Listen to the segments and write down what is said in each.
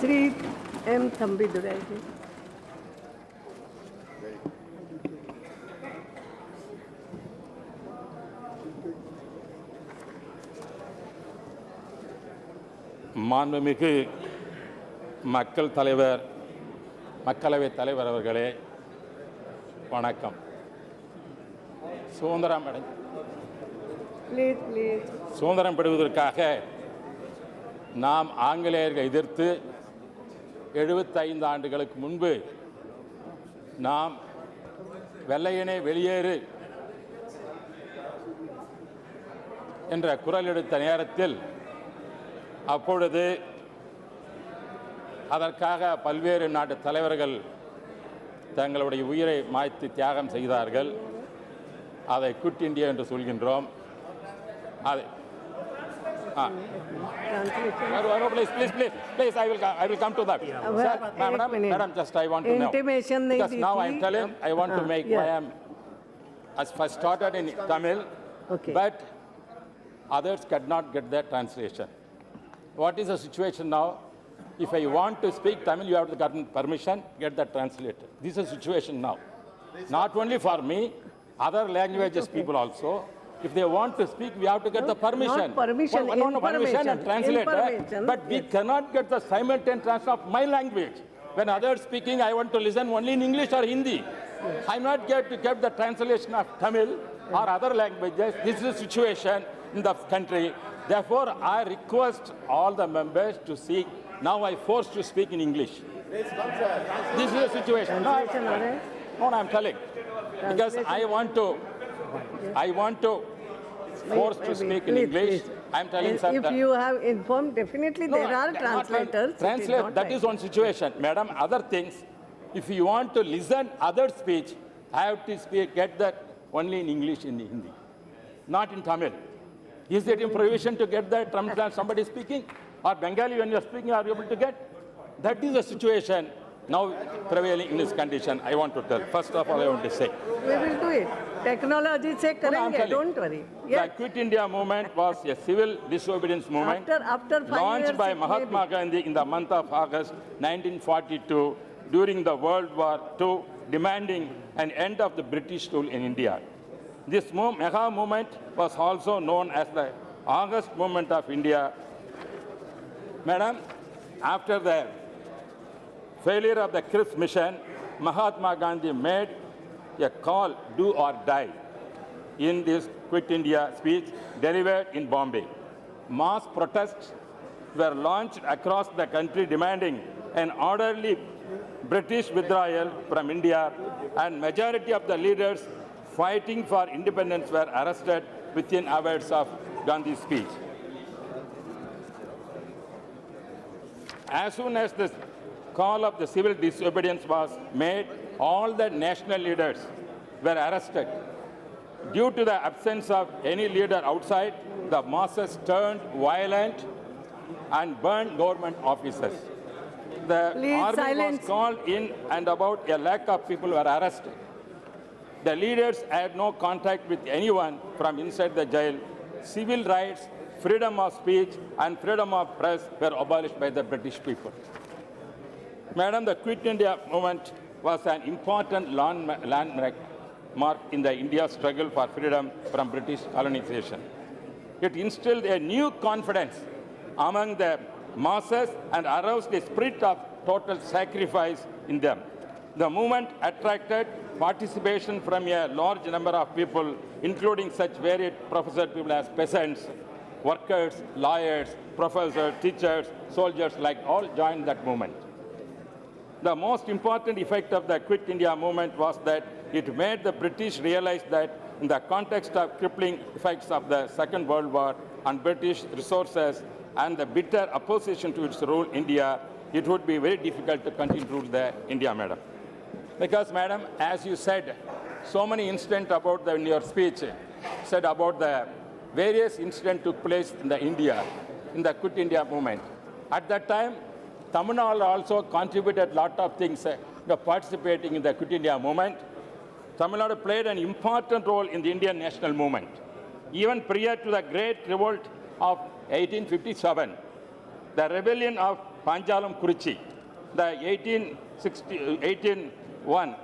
Shri M. Thambidurai ji. மாண்புமிகு மக்களவைத் தலைவர் அவர்களே, வணக்கம். சுதந்திரம் பெறுவதற்காக நாம் ஆங்கிலேயர்களை எதிர்த்து 75 ஆண்டுகளுக்கு முன்பு நாம் வெள்ளையனே வெளியேறு என்ற குரல் எடுத்த நேரத்தில் அப்பொழுது அதற்காக பல்வேறு நாட்டு தலைவர்கள் தங்களுடைய உயிரை மாய்த்து தியாகம் செய்தார்கள். அதை குட் இந்தியா என்று சொல்கின்றோம். அதை please, I will come to that. Madam, just I want to know. Because now I am telling, I want to make why I am, as first started in Tamil, but others could not get that translation. What is the situation now? If I want to speak Tamil, you have to get permission, get that translated. This is the situation now. Not only for me, other languages people also. If they want to speak, we have to get the permission. Not permission, permission and translator. But we cannot get the simultaneous translation of my language. When others speaking, I want to listen only in English or Hindi. I'm not going to get the translation of Tamil or other languages. This is the situation in the country. Therefore, I request all the members to see. Now I forced to speak in English. This is the situation. No, I'm telling. Because I want to force to speak in English. I'm telling sir. If you have informed, definitely there are translators. Translate, that is one situation. Madam, other things, if you want to listen other speech, I have to speak, get that only in English in Hindi, not in Tamil. Is it in provision to get that from somebody speaking? Or Bengali when you are speaking, are you able to get? That is the situation now prevailing in this condition. I want to tell. First of all, I want to say. We will do it. Technology se karenge, don't worry. Yes. The Quit India movement was a civil disobedience movement after 5 launched years by Mahatma Gandhi in the month of August 1942 during the World War II, demanding an end of the British rule in India. This mega movement was also known as the August Movement of India. Madam, after the failure of the CRISP mission, Mahatma Gandhi made a call, do or die, in this Quit India speech delivered in Bombay. Mass protests were launched across the country demanding an orderly British withdrawal from India, and majority of the leaders fighting for independence were arrested within hours of Gandhi's speech. As soon as the call of the civil disobedience was made, all the national leaders were arrested. Due to the absence of any leader outside, the masses turned violent and burned government offices. The army was called in and about a lakh of people were arrested. The leaders had no contact with anyone from inside the jail. Civil rights, freedom of speech, and freedom of press were abolished by the British people. Madam, the Quit India movement was an important landmark in the India's struggle for freedom from British colonization. It instilled a new confidence among the masses and aroused a spirit of total sacrifice in them. The movement attracted participation from a large number of people, including such varied professional people as peasants, workers, lawyers, professors, teachers, soldiers, like all joined that movement. The most important effect of the Quit India movement was that it made the British realize that in the context of crippling effects of the Second World War on British resources and the bitter opposition to its rule in India, it would be very difficult to continue to rule the India, madam. Because, madam, as you said, so many incidents about in your speech, said about the various incidents took place in the India, in the Quit India movement. At that time, Tamil Nadu also contributed a lot of things participating in the Quit India movement. Tamil Nadu played an important role in the Indian national movement. Even prior to the Great Revolt of 1857, the rebellion of Panjalam Kurichi, the 1801,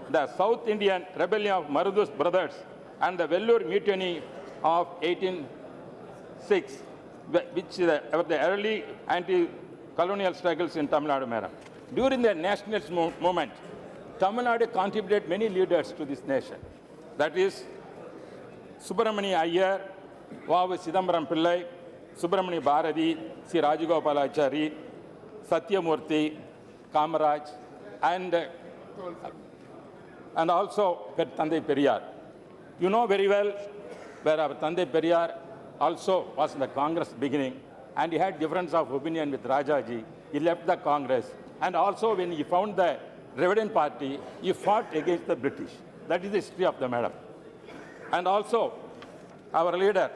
the South Indian Rebellion of Marudus brothers, and the Vellore Mutiny of 1806, which were the early anti-colonial struggles in Tamil Nadu, madam. During the nationalist movement, Tamil Nadu contributed many leaders to this nation. That is Subramani Iyer, Vavu Chidambaram Pillai, Subramani Bharati, C. Rajagopalachari, Satyamurthy, Kamaraj, and also Thandai Periyar. You know very well where our Thandai Periyar also was in the Congress beginning, and he had difference of opinion with Rajaji. He left the Congress, and also when he found the Revenant Party, he fought against the British. That is the history of the madam. And also, our leader,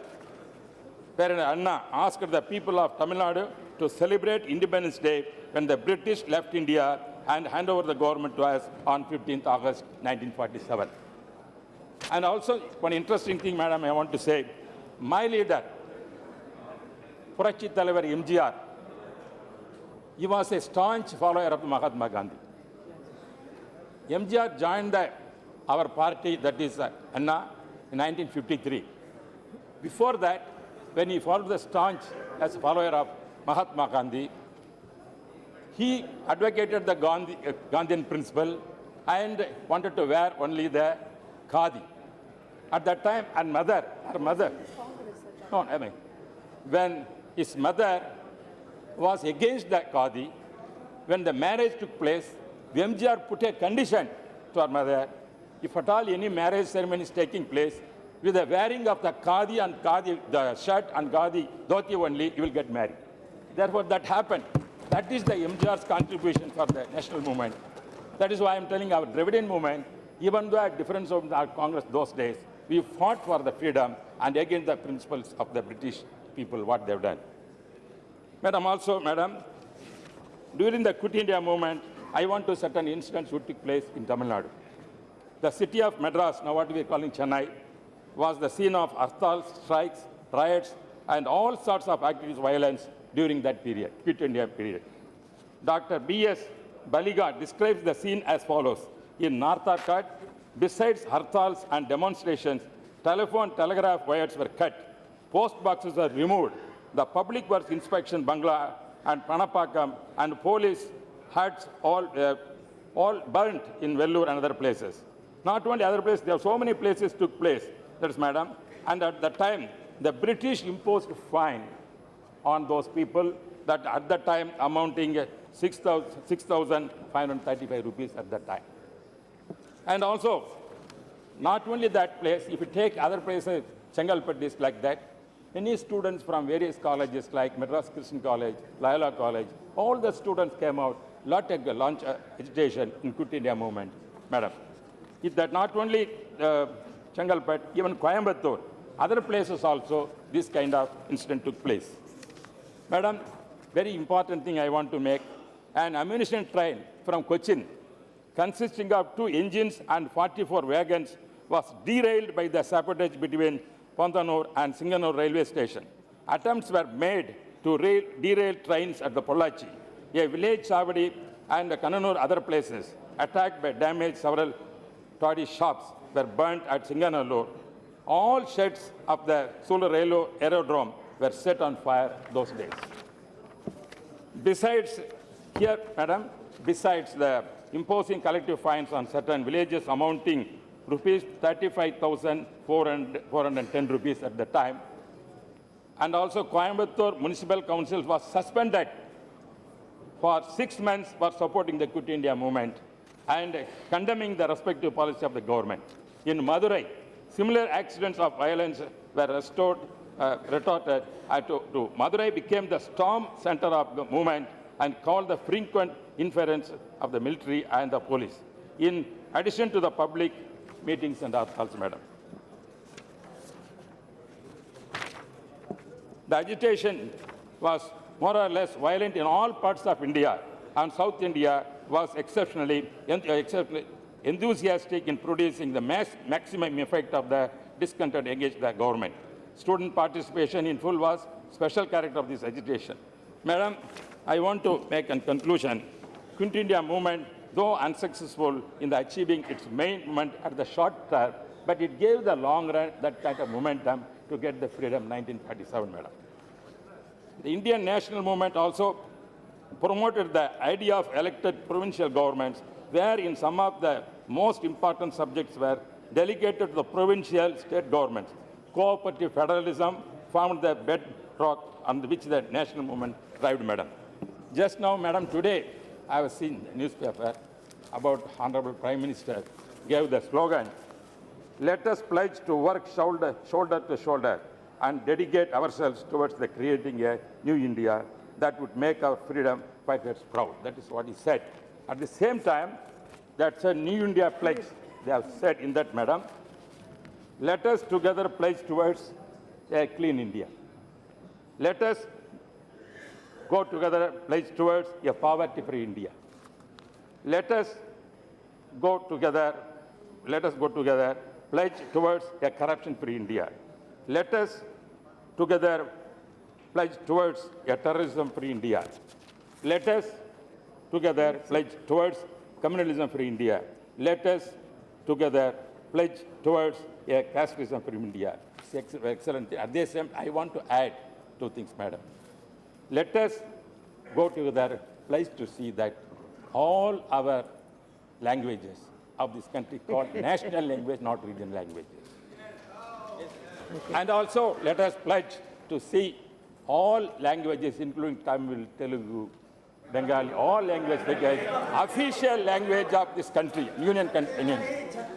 Parent Anna, asked the people of Tamil Nadu to celebrate Independence Day when the British left India and hand over the government to us on 15th August 1947. And also, one interesting thing, madam, I want to say, my leader, Purachi Thalaivar MGR, he was a staunch follower of Mahatma Gandhi. MGR joined our party, that is Anna, in 1953. Before that, when he followed the staunch as a follower of Mahatma Gandhi, he advocated the Gandhian principle and wanted to wear only the khadi. At that time, and her mother, when his mother was against the khadi, when the marriage took place, the MGR put a condition to her mother: if at all any marriage ceremony is taking place, with the wearing of the khadi and khadi, the shirt and khadi dhoti only, you will get married. Therefore, that happened. That is the MGR's contribution for the national movement. That is why I am telling our Dravidian movement, even though at difference of our Congress those days, we fought for the freedom and against the principles of the British people, what they have done. Madam, during the Quit India movement, I want to certain incidents which took place in Tamil Nadu. The city of Madras, now what we are calling Chennai, was the scene of hartals, strikes, riots, and all sorts of activist violence during that period, Quit India period. Dr. B.S. Baliga describes the scene as follows. In North Arcot, besides hartals and demonstrations, telegraph wires were cut, post boxes were removed, the public works inspection bungalow and Panapakam and police huts all burnt in Vellore and other places. Not only other places, there are so many places took place. That is, madam. And at the time, the British imposed fine on those people that at the time amounting 6,535 rupees at that time. And also, not only that place, if you take other places, Chengalpet is like that, many students from various colleges like Madras Christian College, Loyola College, all the students came out, launch agitation in Quit India movement, madam. That not only Chengalpet, even Coimbatore, other places also, this kind of incident took place. Madam, very important thing I want to make, an ammunition train from Cochin, consisting of 2 engines and 44 wagons, was derailed by the sabotage between Pontanur and Singanur railway station. Attempts were made to derail trains at the Pollachi, a village Savadi, and Kannanur other places, attacked by damaged several toddy shops were burnt at Singanallur. All sheds of the Solar Aerodrome were set on fire those days. Besides, here, madam, besides the imposing collective fines on certain villages amounting rupees 35,410 rupees at the time, and also Coimbatore Municipal Council was suspended for 6 months for supporting the Quit India movement and condemning the respective policy of the government. In Madurai, similar accidents of violence were retorted to Madurai became the storm center of the movement and called the frequent interference of the military and the police, in addition to the public meetings and also, madam. The agitation was more or less violent in all parts of India, and South India was exceptionally enthusiastic in producing the maximum effect of the discontent against the government. Student participation in full was special character of this agitation. Madam, I want to make a conclusion. Quit India movement, though unsuccessful in the achieving its main movement at the short term, but it gave the long run that kind of momentum to get the freedom 1947, madam. The Indian national movement also promoted the idea of elected provincial governments, where in some of the most important subjects were delegated to the provincial state governments. Cooperative federalism formed the bedrock on which the national movement thrived, madam. Just now, madam, today I have seen the newspaper about Honorable Prime Minister gave the slogan, "Let us pledge to work shoulder to shoulder and dedicate ourselves towards the creating a new India that would make our freedom fighters proud." That is what he said. At the same time, that's a new India pledge. They have said in that, madam, let us together pledge towards a clean India. Let us go together, pledge towards a poverty-free India. Let us go together, pledge towards a corruption-free India. Let us together pledge towards a terrorism-free India. Let us together pledge towards communalism-free India. Let us together pledge towards a casteism-free India. It's excellent. At the same time, I want to add two things, madam. Let us go together, pledge to see that all our languages of this country called national language, not regional languages. And also, let us pledge to see all languages, including Tamil, Telugu, Bengali, all languages, because official language of this country, union.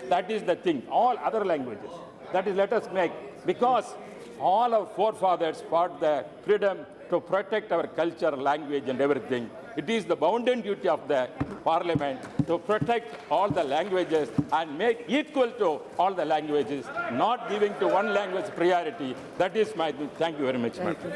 That is the thing. All other languages. That is, let us make, because all our forefathers fought the freedom to protect our culture, language, and everything. It is the bounden duty of the Parliament to protect all the languages and make equal to all the languages, not giving to one language priority. That is my. Thank you very much, madam.